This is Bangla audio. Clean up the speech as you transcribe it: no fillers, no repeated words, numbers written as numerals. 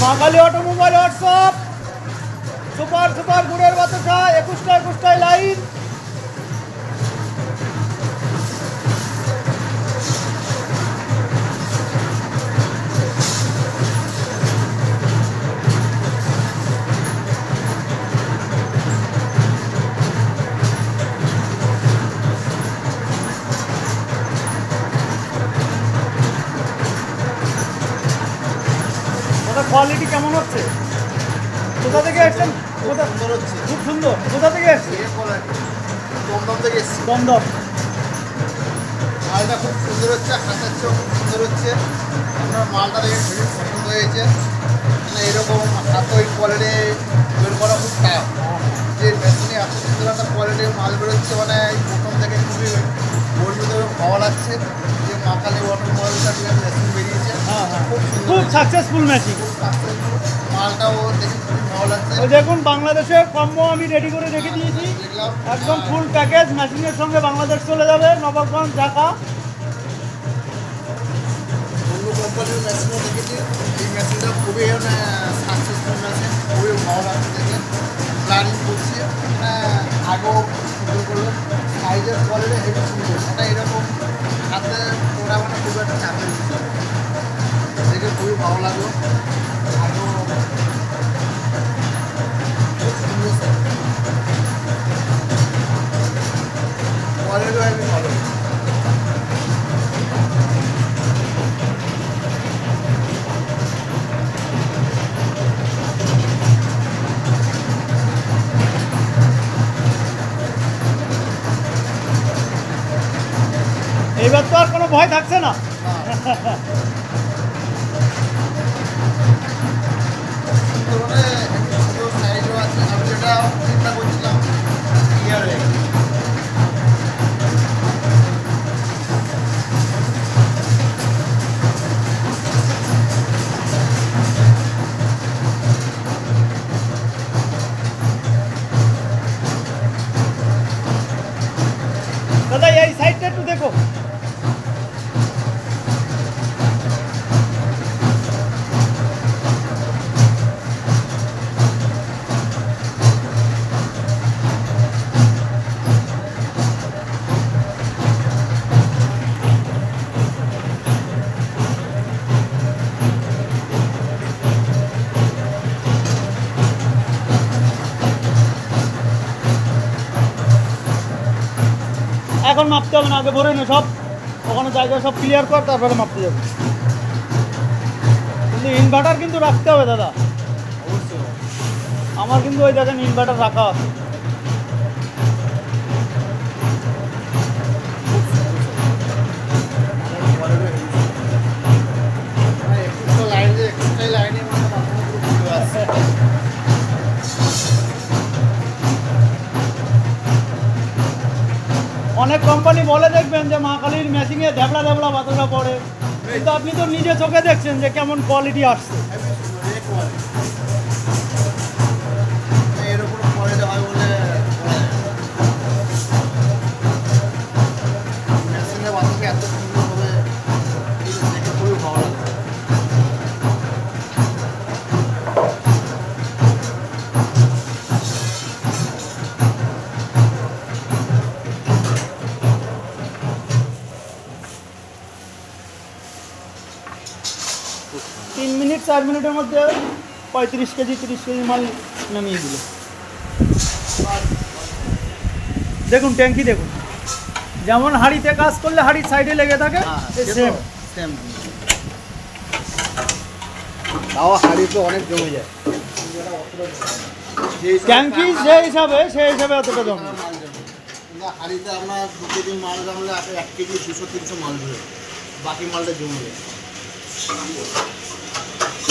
মা Kali automobile workshop, super super গুড়ের বাতাসা, 21টায় লাইন। কোয়ালিটি কেমন হচ্ছে? কোথা থেকে এসছেন? খুব সুন্দর। কোথা থেকে এসছেন? দমদম থেকে এসছি। দমদম। মালটা খুব সুন্দর হচ্ছে, হাতের চেয়েও খুব সুন্দর হচ্ছে। আপনার মালটা দেখে খুবই পছন্দ হয়েছে। মানে এরকম হাত ওই কোয়ালিটি বের করা খুব টাফ। যে মেশিনে এত সুন্দর একটা কোয়ালিটির মাল বেরোচ্ছে, মানে এই প্রথম থেকে খুবই গর্বিত এবং ভালো লাগছে যে মা কালী অটোমোবাইলটা মেশিন বেরিয়েছে। খুব সাকসেসফুল মেশিন। মালটাও দেখে খুবই ভালো লাগছে। ওই দেখুন বাংলাদেশের কম্বো আমি রেডি করে রেখে দিয়েছি, একদম ফুল প্যাকেজ। মেশিনের সঙ্গে বাংলাদেশ চলে যাবে, নবাবগঞ্জ, ঢাকা। অন্য কোম্পানির মেশিনও দেখেছি, এই মেশিনটা খুবই সাকসেসফুল মেশিন, খুবই ভালো লাগছে দেখে। প্ল্যানিং করছি আগেও সুন্দর করলো, সাইজের কোয়ালিটি হেভি সুন্দর। মানে এরকম হাতে ওরা মানে খুব একটা চাপের বিষয় দেখে খুবই ভালো লাগলো। আগেও খুব সুন্দর কোয়ালিটিও হেভি ভালো। এইবার তো আর কোনো ভয় থাকছে না। দাদা এই সাইডটা একটু দেখো। এখন মাপতে হবে না, আগে ভরে নে সব, ওখানে জায়গা সব ক্লিয়ার কর, তারপরে মাপতে যাবে। কিন্তু ইনভার্টার কিন্তু রাখতে হবে দাদা, অবশ্যই। আমার কিন্তু ওই জায়গায় ইনভার্টার রাখা আছে। অনেক কোম্পানি বলে দেখবেন যে মা কালীর মেশিনে দেবলা দেবলা বাতাসা পড়ে, কিন্তু আপনি তো নিজে চোখে দেখছেন যে কেমন কোয়ালিটি আসছে। এত সুন্দর হবে দেখে খুবই ভালো লাগে। 3 মিনিট 4 মিনিটের মধ্যে 35 কেজি 30 কেজি মাল নামিয়ে দিল। দেখুন ট্যাঙ্কি দেখুন, যেমন হাঁড়িতে কাজ করলে হাঁড়ির সাইডে লেগে থাকে, সেম সেম। তাও হাঁড়ি তো অনেক জমে যায়, ট্যাঙ্কি যে হিসাবে অতটা জমে। হাঁড়িতে আপনার 2 কেজি মাল জমলে 1 কেজি 200-300 মাল ধরে, বাকি মালটা জমে যায়।